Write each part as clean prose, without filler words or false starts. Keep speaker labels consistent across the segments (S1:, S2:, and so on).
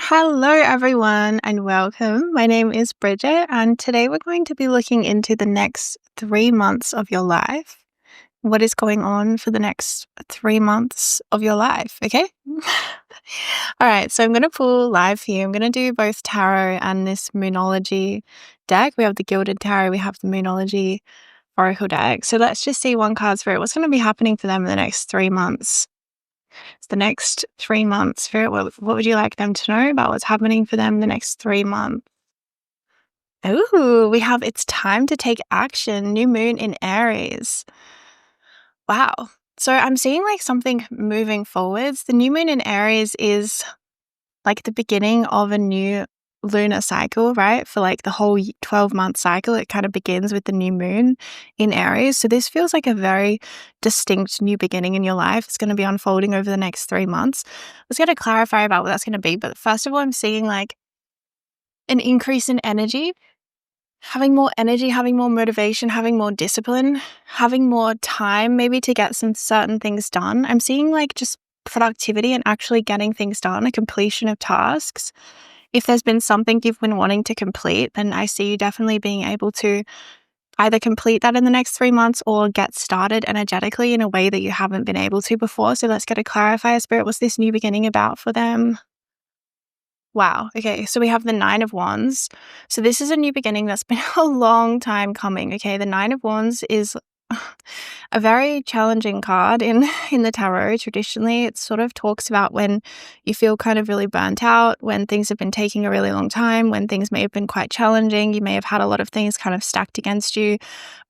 S1: Hello, everyone, and welcome. My name is Bridget, and today we're going to be looking into the next 3 months of your life. What is going on for the next 3 months of your life? Okay. All right. So I'm going to pull live here. I'm going to do both tarot and this Moonology deck. We have the Gilded Tarot, we have the Moonology Oracle deck. So let's just see one card spirit. What's going to be happening for them in the next 3 months? It's the next 3 months. Spirit, what would you like them to know about what's happening for them the next 3 months? Ooh, we have it's time to take action. New moon in Aries. Wow. So I'm seeing like something moving forwards. The new moon in Aries is like the beginning of a new lunar cycle, right? For like the whole 12-month cycle, it kind of begins with the new moon in Aries. So this feels like a very distinct new beginning in your life. It's going to be unfolding over the next 3 months. Let's get to clarify about what that's going to be. But first of all, I'm seeing like an increase in energy, having more energy, having more motivation, having more discipline, having more time maybe to get some certain things done. I'm seeing like just productivity and actually getting things done, a completion of tasks. If there's been something you've been wanting to complete, then I see you definitely being able to either complete that in the next 3 months or get started energetically in a way that you haven't been able to before. So let's get to clarify, Spirit, what's this new beginning about for them? Wow. Okay. So we have the Nine of Wands. So this is a new beginning that's been a long time coming. Okay. The Nine of Wands is a very challenging card in the tarot. Traditionally, it sort of talks about when you feel kind of really burnt out, when things have been taking a really long time, when things may have been quite challenging. You may have had a lot of things kind of stacked against you,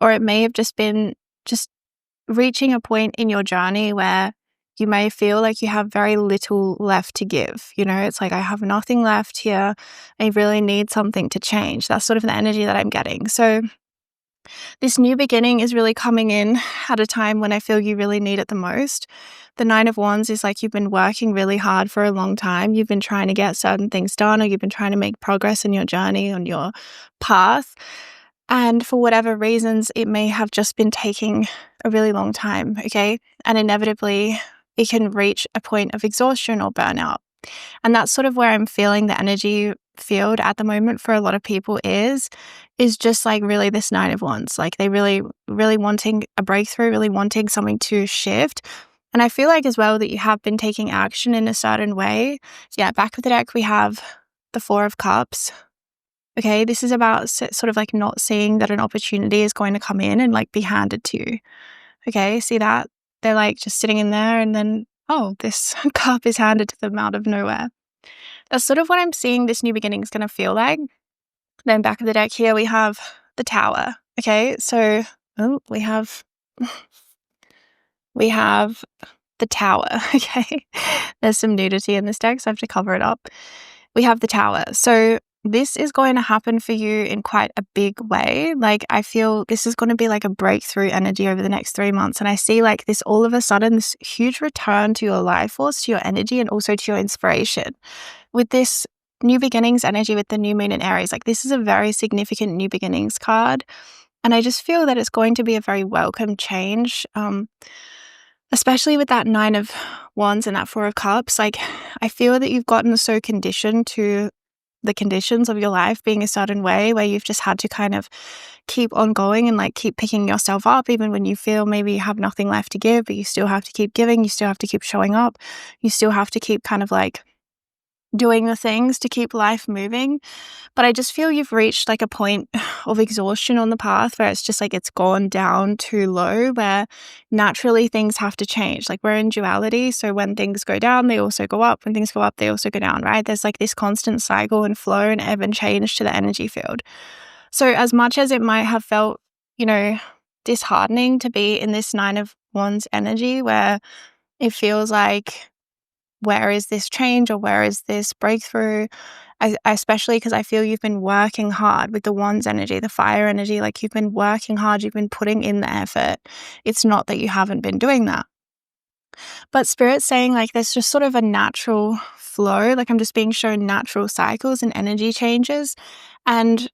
S1: or it may have just been just reaching a point in your journey where you may feel like you have very little left to give. You know, it's like, I have nothing left here. I really need something to change. That's sort of the energy that I'm getting. So this new beginning is really coming in at a time when I feel you really need it the most. The Nine of Wands is like you've been working really hard for a long time. You've been trying to get certain things done, or you've been trying to make progress in your journey, on your path. And for whatever reasons, it may have just been taking a really long time, okay? And inevitably, it can reach a point of exhaustion or burnout. And that's sort of where I'm feeling the energy field at the moment for a lot of people is just like really this Nine of Wands. Like they really, really wanting a breakthrough, really wanting something to shift. And I feel like as well that you have been taking action in a certain way. Yeah, back of the deck, we have the Four of Cups. Okay, this is about sort of like not seeing that an opportunity is going to come in and like be handed to you. Okay, see that? They're like just sitting in there and then, oh, this cup is handed to them out of nowhere. That's sort of what I'm seeing this new beginning is going to feel like. Then back of the deck here, we have the Tower. Okay, so we have the Tower. Okay, there's some nudity in this deck, so I have to cover it up. We have the Tower. So this is going to happen for you in quite a big way. Like I feel this is going to be like a breakthrough energy over the next 3 months. And I see like this all of a sudden, this huge return to your life force, to your energy, and also to your inspiration. With this new beginnings energy with the new moon in Aries, like this is a very significant new beginnings card. And I just feel that it's going to be a very welcome change. Especially with that Nine of Wands and that Four of Cups. Like I feel that you've gotten so conditioned to the conditions of your life being a certain way where you've just had to kind of keep on going and like keep picking yourself up even when you feel maybe you have nothing left to give, but you still have to keep giving, you still have to keep showing up, you still have to keep kind of like doing the things to keep life moving. But I just feel you've reached like a point of exhaustion on the path where it's just like it's gone down too low, where naturally things have to change. Like we're in duality, so when things go down, they also go up. When things go up, they also go down, right? There's like this constant cycle and flow and ebb and change to the energy field. So as much as it might have felt, disheartening to be in this Nine of Wands energy where it feels like, where is this change or where is this breakthrough? Especially because I feel you've been working hard with the Wands energy, the fire energy, like you've been working hard, you've been putting in the effort. It's not that you haven't been doing that. But Spirit's saying like there's just sort of a natural flow, like I'm just being shown natural cycles and energy changes. And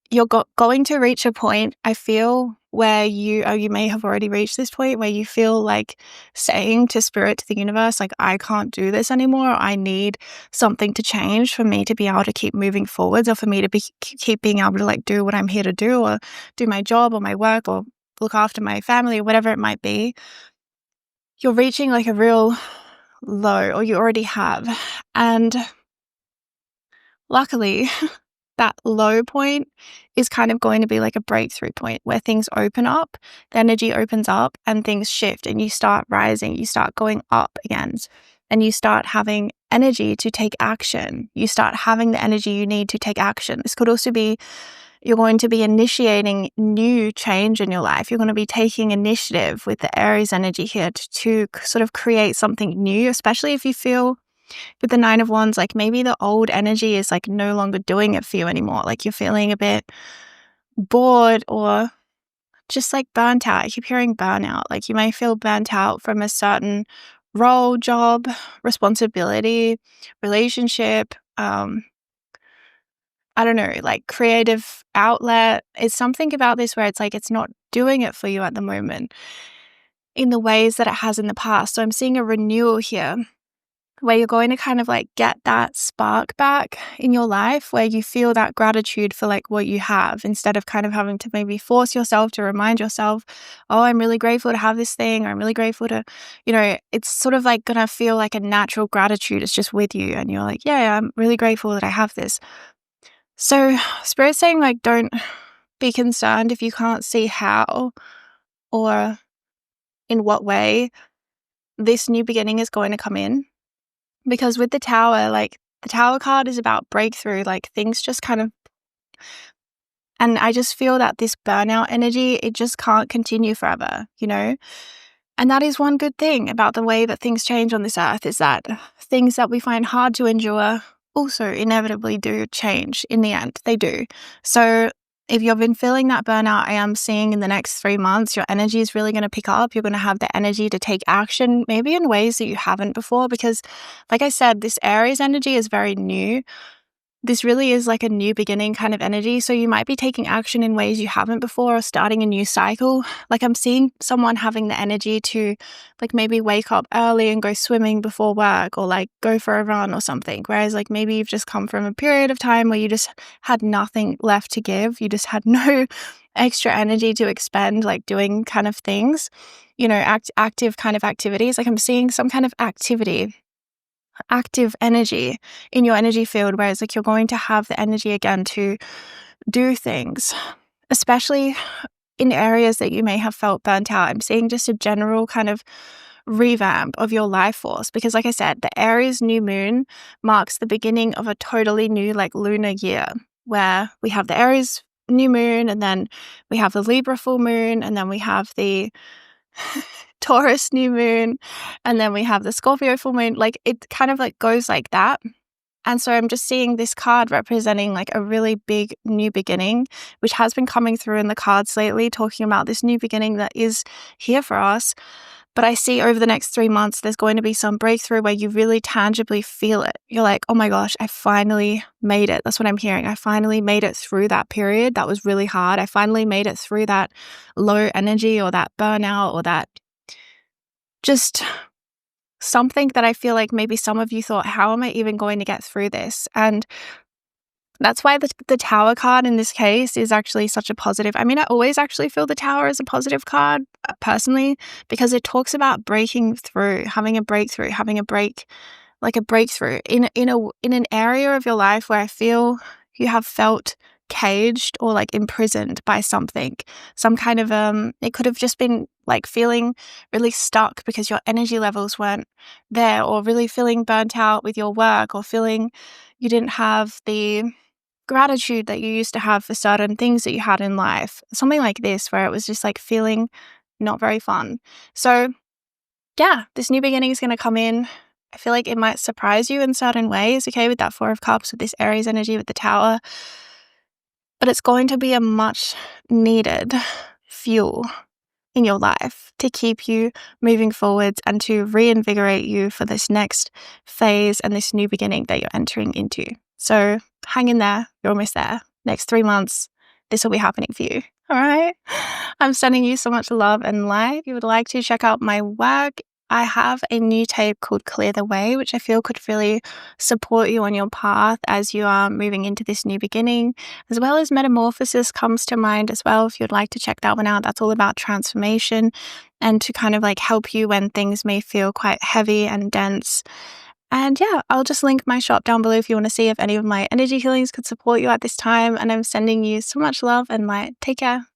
S1: you're going to reach a point, I feel, where you may have already reached this point where you feel like saying to spirit, to the universe, like, I can't do this anymore. I need something to change for me to be able to keep moving forwards, or for me to keep being able to like do what I'm here to do, or do my job or my work, or look after my family, or whatever it might be. You're reaching like a real low, or you already have. And luckily, that low point is kind of going to be like a breakthrough point where things open up, the energy opens up, and things shift, and you start rising, you start going up again, and you start having energy to take action. You start having the energy you need to take action. This could also be you're going to be initiating new change in your life. You're going to be taking initiative with the Aries energy here to sort of create something new, especially if you feel with the Nine of Wands, like maybe the old energy is like no longer doing it for you anymore. Like you're feeling a bit bored, or just like burnt out. I keep hearing burnout. Like you may feel burnt out from a certain role, job, responsibility, relationship, I don't know, like creative outlet. It's something about this where it's like it's not doing it for you at the moment in the ways that it has in the past. So I'm seeing a renewal here where you're going to kind of like get that spark back in your life, where you feel that gratitude for like what you have, instead of kind of having to maybe force yourself to remind yourself, oh, I'm really grateful to have this thing, or I'm really grateful to, it's sort of like gonna feel like a natural gratitude. It's just with you, and you're like, yeah, I'm really grateful that I have this. So Spirit's saying like, don't be concerned if you can't see how or in what way this new beginning is going to come in. Because with the Tower, like the Tower card is about breakthrough, like things just kind of, and I just feel that this burnout energy, it just can't continue forever, And that is one good thing about the way that things change on this earth, is that things that we find hard to endure also inevitably do change in the end. They do. So if you've been feeling that burnout, I am seeing in the next 3 months, your energy is really going to pick up. You're going to have the energy to take action, maybe in ways that you haven't before, because like I said, this Aries energy is very new. This really is like a new beginning kind of energy. So you might be taking action in ways you haven't before, or starting a new cycle. Like I'm seeing someone having the energy to like maybe wake up early and go swimming before work, or like go for a run or something. Whereas like maybe you've just come from a period of time where you just had nothing left to give. You just had no extra energy to expend, like doing kind of things, active kind of activities. Like I'm seeing some kind of active energy in your energy field, whereas like you're going to have the energy again to do things, especially in areas that you may have felt burnt out. I'm seeing just a general kind of revamp of your life force, because like I said, the Aries new moon marks the beginning of a totally new like lunar year, where we have the Aries new moon, and then we have the Libra full moon, and then we have the Taurus new moon, and then we have the Scorpio full moon. Like it kind of like goes like that. And so I'm just seeing this card representing like a really big new beginning, which has been coming through in the cards lately, talking about this new beginning that is here for us. But I see over the next 3 months, there's going to be some breakthrough where you really tangibly feel it. You're like, oh my gosh, I finally made it. That's what I'm hearing. I finally made it through that period. That was really hard. I finally made it through that low energy, or that burnout, or that just something that I feel like maybe some of you thought, how am I even going to get through this? And that's why the Tower card in this case is actually such a positive. I mean, I always actually feel the Tower as a positive card personally, because it talks about breaking through, having a breakthrough, having a breakthrough in an area of your life where I feel you have felt caged or like imprisoned by something, some kind of it could have just been like feeling really stuck because your energy levels weren't there, or really feeling burnt out with your work, or feeling you didn't have the gratitude that you used to have for certain things that you had in life, something like this, where it was just like feeling not very fun. So yeah, this new beginning is going to come in. I feel like it might surprise you in certain ways, okay, with that Four of Cups, with this Aries energy, with the Tower. But it's going to be a much needed fuel in your life to keep you moving forwards and to reinvigorate you for this next phase and this new beginning that you're entering into. So hang in there. You're almost there. Next 3 months, this will be happening for you. All right. I'm sending you so much love and light. If you would like to check out my work, I have a new tape called Clear the Way, which I feel could really support you on your path as you are moving into this new beginning, as well as Metamorphosis comes to mind as well. If you'd like to check that one out, that's all about transformation and to kind of like help you when things may feel quite heavy and dense. And yeah, I'll just link my shop down below if you want to see if any of my energy healings could support you at this time. And I'm sending you so much love and light. Take care.